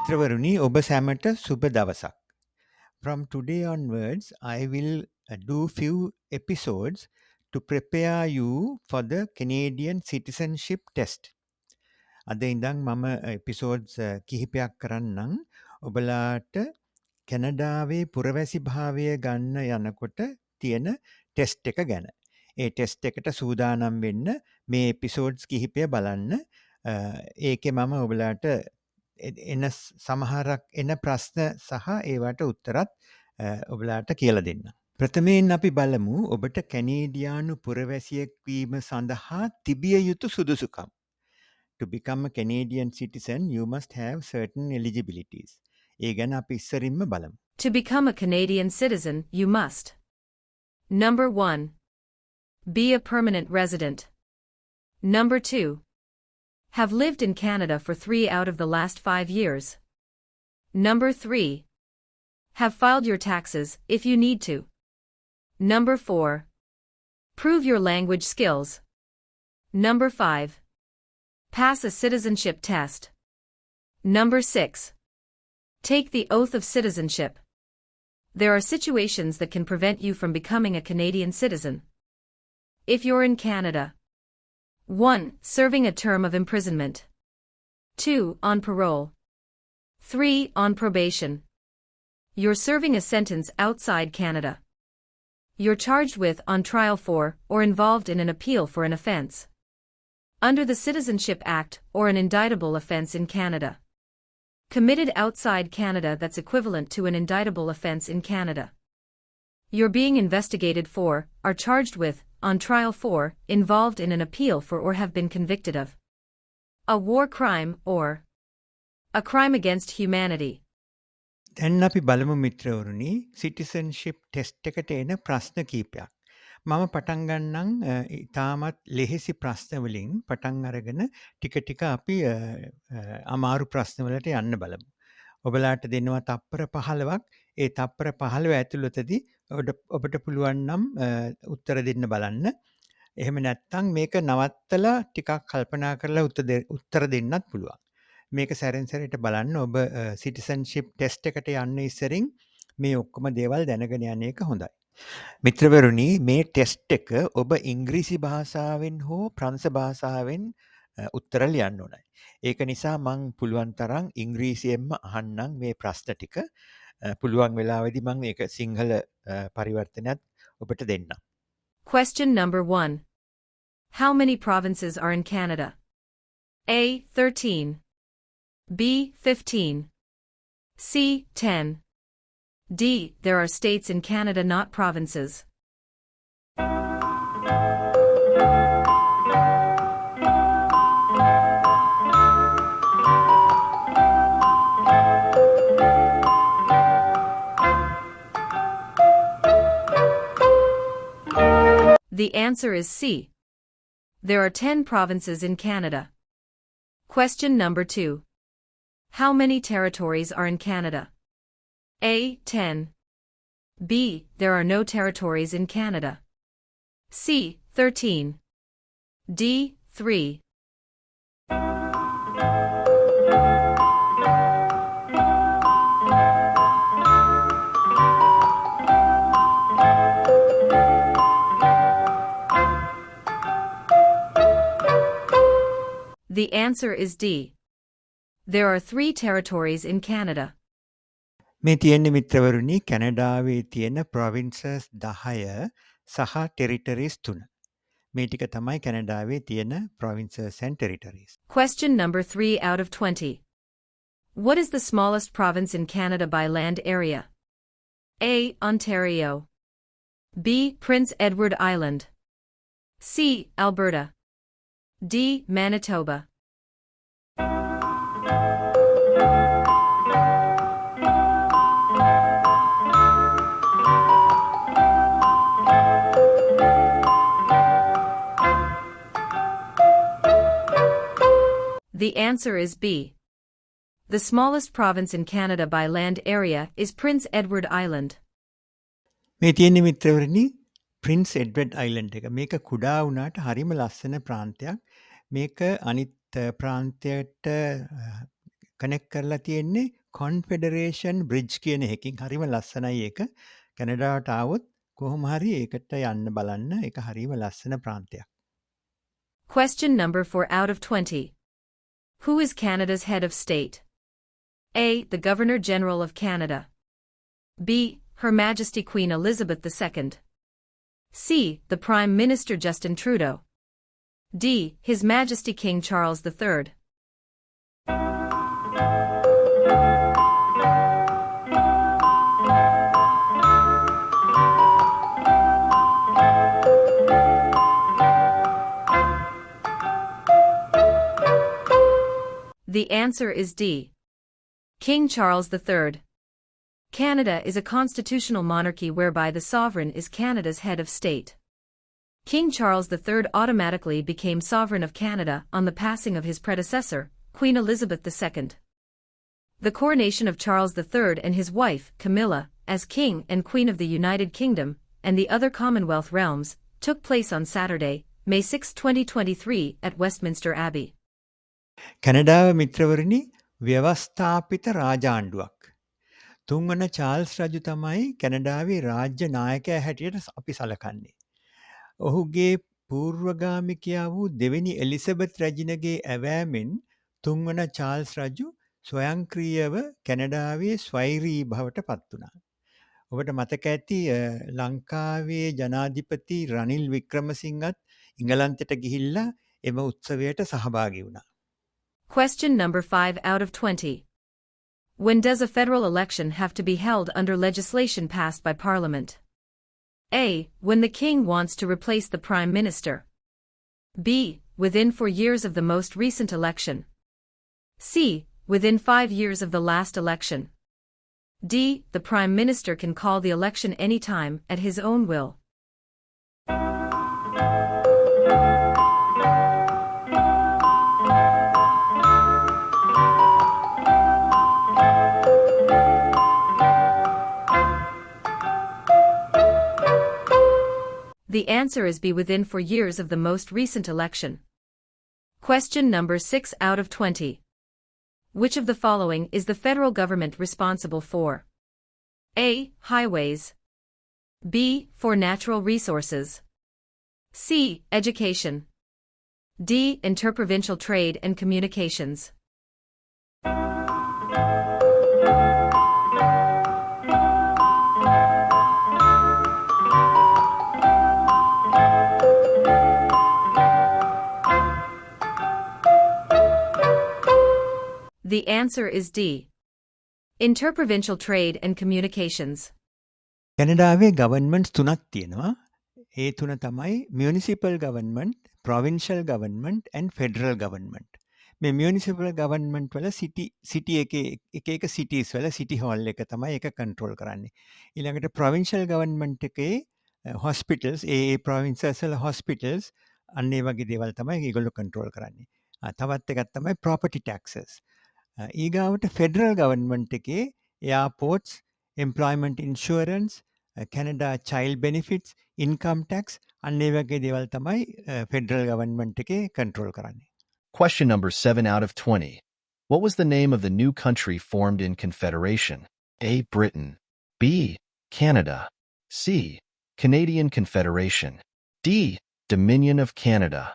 මිත්‍රවරුනි ඔබ සැමට සුබ දවසක්. From today onwards, I will do few episodes to prepare you for the Canadian citizenship test. අද ඉඳන් මම episodes කිහිපයක් කරන්නම් ඔබලාට කැනඩාවේ පුරවැසි භාවය ගන්න යනකොට තියෙන ටෙස්ට් එක ගැන. ඒ ටෙස්ට් එකට සූදානම් වෙන්න මේ එපිසෝඩ්ස් කිහිපය බලන්න. ඒකේ මම ඔබලාට එන සමහරක් එන ප්‍රශ්න සහ ඒවට උත්තරත් ඔබලාට කියලා දෙන්න. ප්‍රථමයෙන් අපි බලමු ඔබට කැනේඩියානු පුරවැසියෙක් වීම සඳහා තිබිය යුතු සුදුසුකම්. To become a Canadian citizen, you must have certain eligibilities. ඒ ගැන අපි ඉස්සරින්ම බලමු. To become a Canadian citizen, you must. Number 1. Be a permanent resident. Number 2. Have lived in Canada for 3 out of the last 5 years. Number 3. Have filed your taxes, if you need to. Number 4. Prove your language skills. Number 5. Pass a citizenship test. Number 6. Take the oath of citizenship. There are situations that can prevent you from becoming a Canadian citizen. If you're in Canada: 1. Serving a term of imprisonment. 2. On parole. 3. On probation. You're serving a sentence outside Canada. You're charged with, on trial for, or involved in an appeal for an offense under the Citizenship Act, or an indictable offense in Canada. Committed outside Canada that's equivalent to an indictable offense in Canada. You're being investigated for, are charged with, on trial for, involved in an appeal for or have been convicted of a war crime or a crime against humanity. දැන් අපි බලමු මිත්‍රවරුනි සිටිසන්ෂිප් test එකට එන ප්‍රශ්න කීපයක්. මම පටන් ගන්නම් ඉතාමත් ලෙහෙසි ප්‍රශ්න වලින් පටන් අරගෙන ටික ටික අපි අමාරු ප්‍රශ්න වලට යන්න බලමු. ඔබලාට දෙනවා තප්පර 15ක්. ඒ තප්පර 15 ඇතුළතදී ඔබට පුළුවන් නම් උත්තර දෙන්න බලන්න. එහෙම නැත්නම් මේක නවත්තලා ටිකක් කල්පනා කරලා උත්තර දෙන්නත් පුළුවන්. මේක සැරෙන් සැරේට බලන්න ඔබ සිටිසන්ෂිප් ටෙස්ට් එකට යන්න ඉස්සරින් මේ ඔක්කොම දේවල් දැනගෙන යන එක හොඳයි. මිත්‍රවරුනි මේ ටෙස්ට් එක ඔබ ඉංග්‍රීසි භාෂාවෙන් හෝ ප්‍රංශ භාෂාවෙන් උත්තර ලියන්න ඕනයි. ඒක නිසා මම පුළුවන් තරම් ඉංග්‍රීසියෙන්ම අහන්නම් මේ ප්‍රශ්න ටික. පුළුවන් වෙලාවෙදී මම මේක සිංහල පරිවර්තනයත් ඔබට දෙන්නම්. Question number 1. How many provinces are in Canada? A. 13. B. 15. C. 10. D. There are states in Canada, not provinces. The answer is C. There are 10 provinces in Canada. Question number 2. How many territories are in Canada? A. 10. B. There are no territories in Canada. C. 13. D. 3. The answer is D. There are 3 territories in Canada. මේ තියෙන්නේ මිත්‍රවරුනි කැනඩාවේ තියෙන provinces 10 සහ territories 3. මේ ටික තමයි කැනඩාවේ තියෙන provinces and territories. Question number 3 out of 20. What is the smallest province in Canada by land area? A. Ontario. B. Prince Edward Island. C. Alberta. D. Manitoba. The answer is B. The smallest province in Canada by land area is Prince Edward Island. මේ තියෙන්නේ මිත්‍රවරුනි Prince Edward Island එක. මේක කුඩා වුණාට හරිම ලස්සන ප්‍රාන්තයක්. මේක අනිත් ප්‍රාන්තයට කනෙක්ට් කරලා තියෙන්නේ කොන්ෆෙඩරේෂන් බ්‍රිජ් කියන එකකින්. හරිම ලස්සනයි ඒක. කැනඩාවට ආවොත් කොහොම හරි ඒකට යන්න බලන්න. ඒක හරිම ලස්සන ප්‍රාන්තයක්. Question number 4 out of 20. Who is Canada's head of state? A. The Governor General of Canada. B. Her Majesty Queen Elizabeth II. C. The Prime Minister Justin Trudeau. D. His Majesty King Charles III. The answer is D. King Charles III. Canada is a constitutional monarchy whereby the sovereign is Canada's head of state. King Charles III automatically became sovereign of Canada on the passing of his predecessor, Queen Elizabeth II. The coronation of Charles III and his wife, Camilla, as King and Queen of the United Kingdom and the other Commonwealth realms, took place on Saturday, May 6, 2023 at Westminster Abbey. කැනඩාව මිත්‍රවරණි ව්‍යවස්ථාපිත රාජාණ්ඩුවක්. තුන්වන Charles රජු තමයි කැනඩාවේ රාජ්‍ය නායකයා හැටියට අපි සලකන්නේ. ඔහුගේ පූර්වගාමිකයා වූ දෙවෙනි එලිසබෙත් රැජිනගේ ඇවෑමෙන් තුන්වන චාල්ස් රජු ස්වයංක්‍රීයව කැනඩාවේ ස්වෛරී බවට පත් වුණා. ඔබට මතක ඇති ලංකාවේ ජනාධිපති රනිල් වික්‍රමසිංහත් ඉංගලන්තයට ගිහිල්ලා එම උත්සවයට සහභාගී වුණා. Question number 5 out of 20. When does a federal election have to be held under legislation passed by Parliament? A. When the King wants to replace the Prime Minister. B. Within 4 years of the most recent election. C. Within 5 years of the last election. D. The Prime Minister can call the election any time at his own will. The answer is B. Within 4 years of the most recent election. Question number 6 out of 20. Which of the following is the federal government responsible for? A. Highways. B. For natural resources. C. Education. D. Interprovincial trade and communications. The answer is D. Interprovincial trade and communications. කැනඩාවේ ගවර්න්මන්ට්ස් තුනක් තියෙනවා. ඒ තුන තමයි municipal government, provincial government and federal government. මේ municipal government වල සිටි එක cities වල සිටි හෝල් එක තමයි ඒක කන්ට්‍රෝල් කරන්නේ. ඊළඟට ප්‍රොවින්ෂල් ගවර්න්මන්ට් එකේ හොස්පිටල්ස් ඒ ප්‍රොවින්සස් වල හොස්පිටල්ස් අන්න ඒ වගේ දේවල් තමයි ඒගොල්ලෝ කන්ට්‍රෝල් කරන්නේ. තවත් එකක් තමයි ප්‍රොපර්ටි ටැක්සස්. ඊගාවට ෆෙඩරල් ගවර්න්මන්ට් එකේ airports, employment insurance, Canada child benefits, income tax අන්න ඒ වගේ දේවල් තමයි ෆෙඩරල් ගවර්න්මන්ට් එකේ කන්ට්‍රෝල් කරන්නේ. Question number 7 out of 20. What was the name of the new country formed in Confederation? A. Britain. B. Canada. C. Canadian Confederation. D. Dominion of Canada.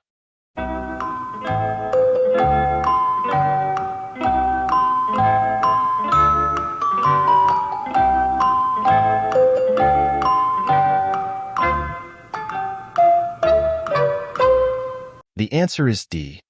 The answer is D.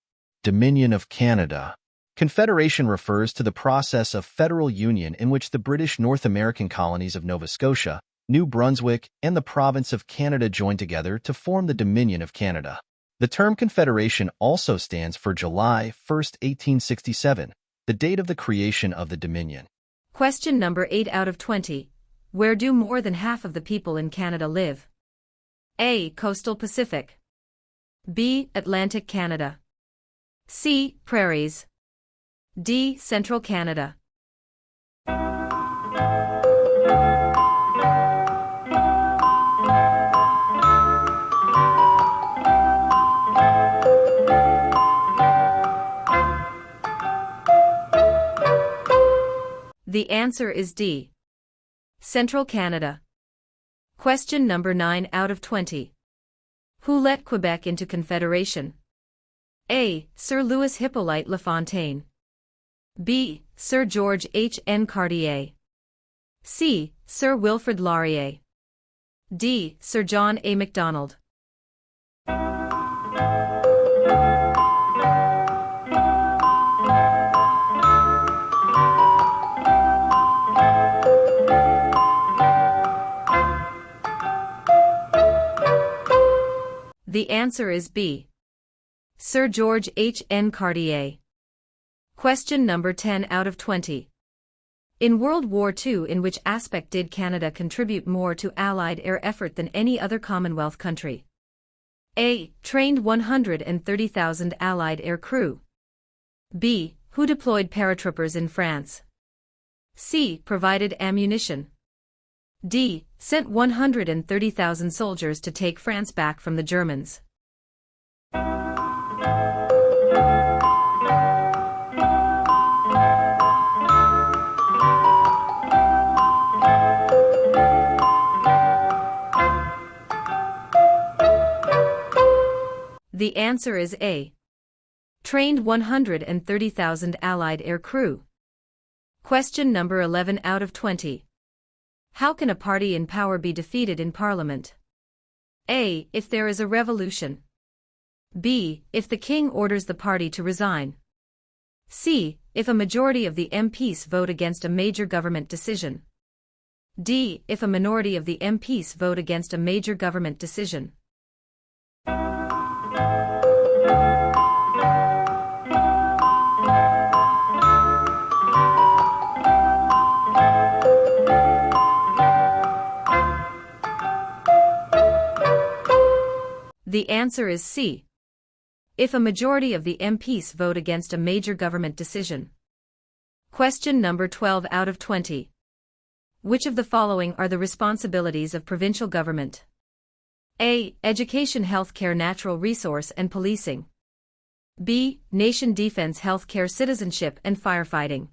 Dominion of Canada. Confederation refers to the process of federal union in which the British North American colonies of Nova Scotia, New Brunswick, and the province of Canada joined together to form the Dominion of Canada. The term Confederation also stands for July 1st, 1867, the date of the creation of the Dominion. Question number 8 out of 20. Where do more than half of the people in Canada live? A. Coastal Pacific. B. Atlantic Canada. C. Prairies. D. Central Canada. The answer is D. Central Canada. Question number 9 out of 20. Who let Quebec into Confederation? A. Sir Louis Hippolyte Lafontaine. B. Sir George H. N. Cartier. C. Sir Wilfrid Laurier. D. Sir John A. Macdonald. The answer is B. Sir George H. N. Cartier. Question number 10 out of 20. In World War II, in which aspect did Canada contribute more to Allied air effort than any other Commonwealth country? A. Trained 130,000 Allied air crew. B. Who deployed paratroopers in France? C. Provided ammunition. D. Sent 130,000 soldiers to take France back from the Germans. The answer is A. Trained 130,000 Allied air crew. Question number 11 out of 20. How can a party in power be defeated in Parliament? A. If there is a revolution. B. If the king orders the party to resign. C. If a majority of the MPs vote against a major government decision. D. If a minority of the MPs vote against a major government decision. The answer is C. If a majority of the MPs vote against a major government decision. Question number 12 out of 20. Which of the following are the responsibilities of provincial government? A. Education, healthcare, natural resource and policing. B. Nation defense, healthcare, citizenship and firefighting.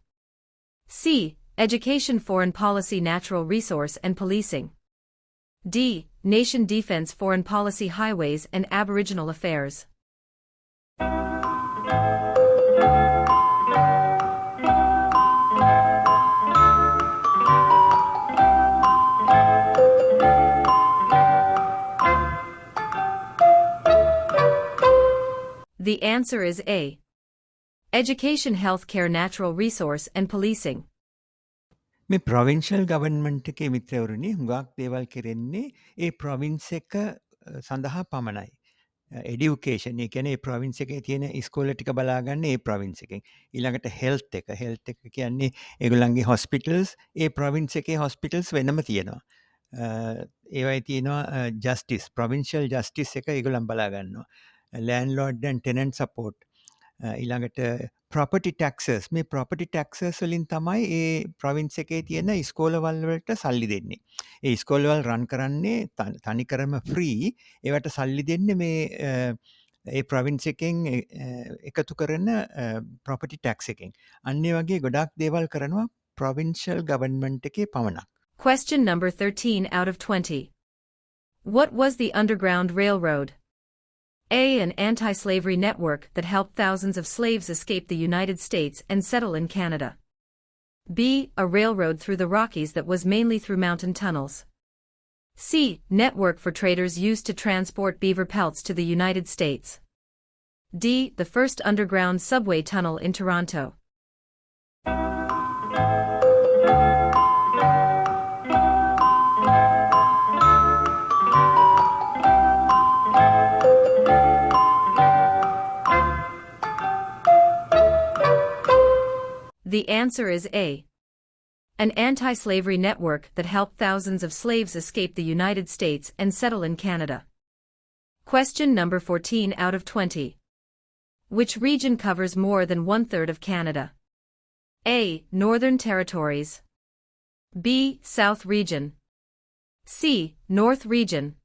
C. Education, foreign policy, natural resource and policing. D. Nation defense, foreign policy, highways and Aboriginal affairs. The answer is A. Education, healthcare, natural resource and policing. මේ provincial government එකේ මිත්‍රවරුනි හුඟක් දේවල් කෙරෙන්නේ ඒ province එක සඳහා පමණයි. Education ඒ කියන්නේ ඒ province එකේ තියෙන ඉස්කෝල ටික බලාගන්න ඒ ප්‍රොවින්ස් එකෙන්. ඊළඟට හෙල්ත් එක කියන්නේ ඒගොල්ලන්ගේ හොස්පිටල්ස් ඒ ප්‍රොවින්ස් එකේ හොස්පිටල්ස් වෙනම තියෙනවා. ඒවයි තියෙනවා ජස්ටිස් ප්‍රොවින්ෂල් ජස්ටිස් එක ඒගොල්ලන් බලා ගන්නවා. ලෑන්ඩ්ලෝඩ් ඇන්ඩ් ටෙනන්ට් සපෝට් ඊළඟට property taxes මේ property taxes වලින් තමයි ඒ ප්‍රොවින්ස් එකේ තියෙන ඉස්කෝලවල් වලට සල්ලි දෙන්නේ. ඒ ඉස්කෝලවල් රන් කරන්නේ තනිකරම ෆ්‍රී. ඒවට සල්ලි දෙන්නේ මේ ඒ ප්‍රොවින්ස් එකෙන් එකතු කරන property tax එකෙන්. අන්න ඒ වගේ ගොඩාක් දේවල් කරනවා provincial government එකේ පමණක්. Question number 13 out of 20. What was the Underground Railroad? A. An anti-slavery network that helped thousands of slaves escape the United States and settle in Canada. B. A railroad through the Rockies that was mainly through mountain tunnels. C. Network for traders used to transport beaver pelts to the United States. D. The first underground subway tunnel in Toronto. The answer is A. An anti-slavery network that helped thousands of slaves escape the United States and settle in Canada. Question number 14 out of 20. Which region covers more than 1/3 of Canada? A. Northern Territories. B. South Region. C. North Region.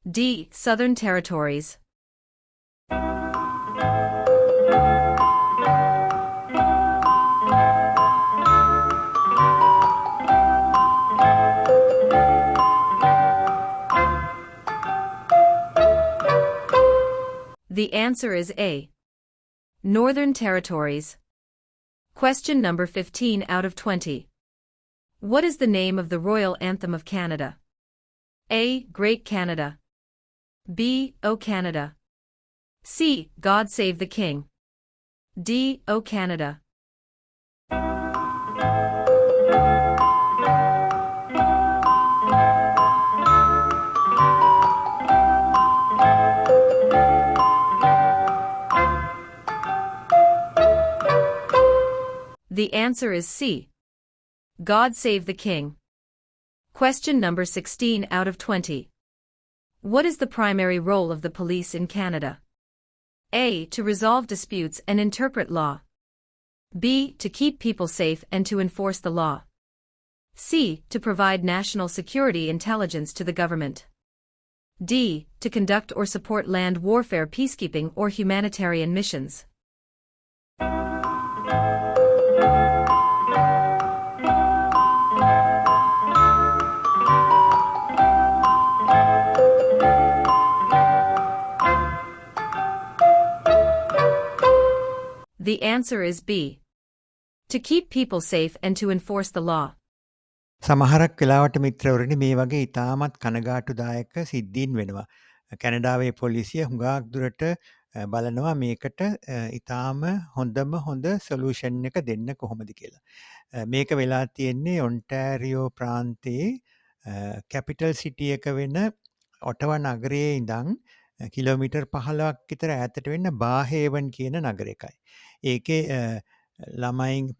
D. Southern Territories. The answer is A. Northern Territories. Question number 15 out of 20. What is the name of the royal anthem of Canada? A. Great Canada. B. O Canada. C. God Save the King. D. O Canada. The answer is C. God Save the King. Question number 16 out of 20. What is the primary role of the police in Canada? A. To resolve disputes and interpret law. B. To keep people safe and to enforce the law. C. To provide national security intelligence to the government. D. To conduct or support land warfare, peacekeeping, or humanitarian missions. The answer is B. To keep people safe and to enforce the law. සමහරක් වෙලාවට මිත්‍රවරුනි මේ වගේ ඉතාමත් කනගාටුදායක සිද්ධීන් වෙනවා. කැනඩාවේ පොලිසිය හුඟක් දුරට බලනවා මේකට ඉතාම හොඳ සොලියුෂන් එක දෙන්න කොහොමද කියලා. මේක වෙලා තියෙන්නේ ඔන්ටෑරියෝ ප්‍රාන්තයේ කැපිටල් සිටි එක වෙන ඔටව නගරයේ ඉඳන් කිලෝමීටර් 15ක් විතර ඈතට වෙන්න බාහේවන් කියන නගරයකයි. ඒකේ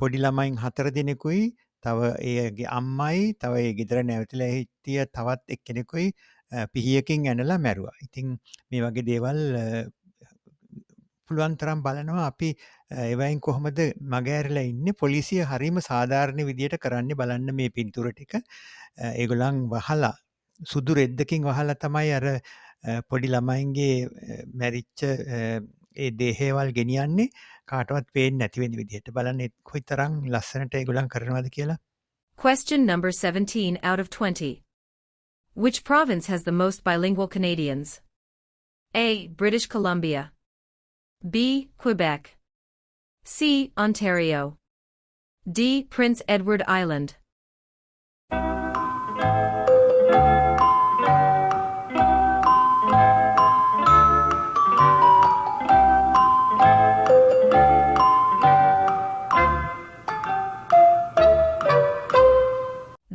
පොඩි ළමයින් 4 දෙනෙකුයි තව ඒගේ අම්මයි තව ඒ ගෙදර නැවතිලා හිටිය තවත් එක්කෙනෙකුයි පිහියකින් ඇනලා මැරුවා. ඉතින් මේ වගේ දේවල් පුළුවන් තරම් බලනවා අපි ඒවයින් කොහොමද මගහැරලා ඉන්නේ. පොලිසිය හරීම සාධාරණ විදියට කරන්නේ බලන්න මේ පින්තූර ටික. ඒගොල්ලන් වහලා සුදු රෙද්දකින් වහලා තමයි අර පොඩි ළමයින්ගේ මැරිච්ච ඒ දේහේවල් ගෙනියන්නේ කාටවත් පේන්නේ නැති වෙන විදිහට. බලන්න කොයිතරම් ලස්සනට ඒගොල්ලන් කරනවද කියලා. Question number 17 out of 20. Which province has the most bilingual Canadians? A. British Columbia. B. Quebec. C. Ontario. D. Prince Edward Island.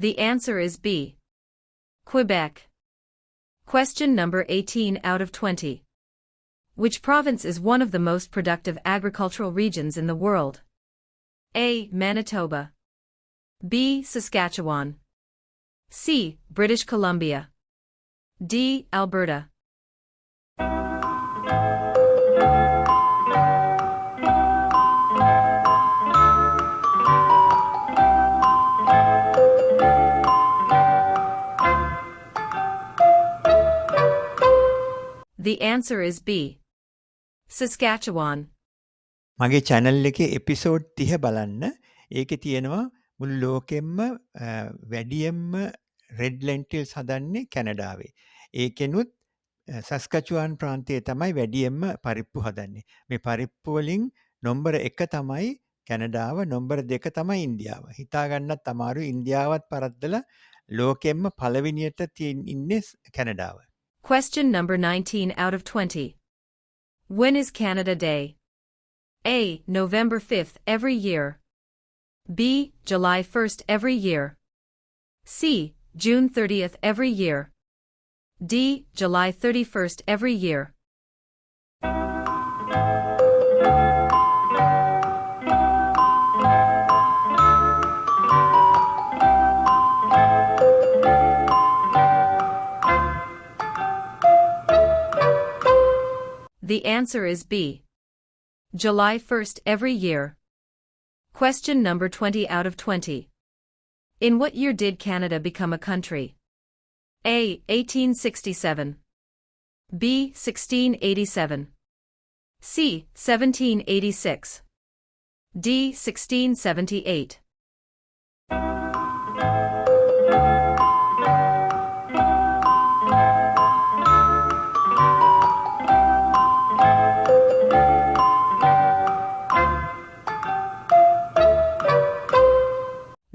The answer is B. Quebec. Question number 18 out of 20. Which province is one of the most productive agricultural regions in the world? A. Manitoba. B. Saskatchewan. C. British Columbia. D. Alberta. The answer is B. Saskatchewan. මගේ channel එකේ episode 30 බලන්න. ඒකේ තියෙනවා මුළු ලෝකෙම්ම වැඩියෙන්ම red lentils හදන්නේ කැනඩාවේ. ඒකෙනුත් සස්කචුවන් ප්‍රාන්තයේ තමයි වැඩියෙන්ම පරිප්පු හදන්නේ. මේ පරිප්පු වලින් නම්බර 1 තමයි කැනඩාව, නම්බර 2 තමයි ඉන්දියාව. හිතා ගන්නත් අමාරුයි ඉන්දියාවත් පරද්දලා ලෝකෙම්ම පළවෙනියට ඉන්නේ කැනඩාව. Question number 19 out of 20. When is Canada Day? A. November 5th every year. B. July 1st every year. C. June 30th every year. D. July 31st every year. The answer is B. July 1st every year. Question number 20 out of 20. In what year did Canada become a country? A. 1867. B. 1687. C. 1786. D. 1678.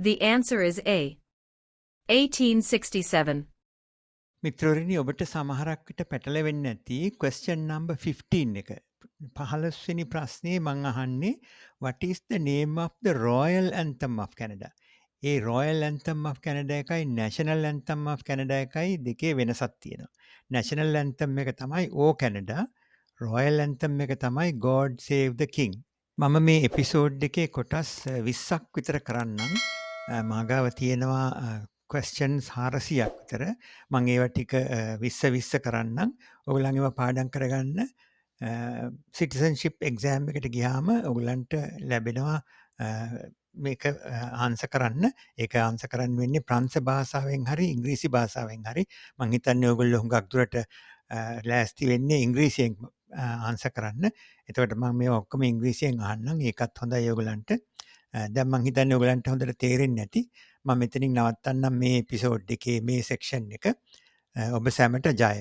The answer is A. 1867. මිත්‍රවරුනි ඔබට සමහරක් විට පැටලෙවෙන්නේ නැති question number 15 එක. 15 වෙනි ප්‍රශ්නේ මම අහන්නේ what is the name of the royal anthem of Canada? A royal anthem of Canada එකයි national anthem of Canada එකයි දෙකේ වෙනසක් තියෙනවා. national anthem එක තමයි O Canada, royal anthem එක තමයි God Save the King. මම මේ එපිසෝඩ් එකේ කොටස් 20ක් විතර කරන්නම්. මාගාව තියෙනවා questions 400ක් විතර. මම ඒවා ටික 20 කරන්නම්. ඔයගොල්ලන් ඒවා පාඩම් කරගන්න. citizenship exam එකට ගියාම ඔයගොල්ලන්ට ලැබෙනවා මේක ආන්සර් කරන්න. ඒක ආන්සර් කරන්න වෙන්නේ ප්‍රංශ භාෂාවෙන් හරි ඉංග්‍රීසි භාෂාවෙන් හරි. මම හිතන්නේ ඔයගොල්ලෝ හුඟක් දුරට ලෑස්ති වෙන්නේ ඉංග්‍රීසියෙන් ආන්සර් කරන්න. එතකොට මම මේවා ඔක්කොම ඉංග්‍රීසියෙන් අහන්නම්. ඒකත් හොඳයි ඔයගොල්ලන්ට. දැන් මම හිතන්නේ ඔයගොල්ලන්ට හොඳට තේරෙන්නේ නැති. මම මෙතනින් නවත්තන්නම් මේ එපිසෝඩ් එකේ මේ සෙක්ෂන් එක. ඔබ සැමට ජය.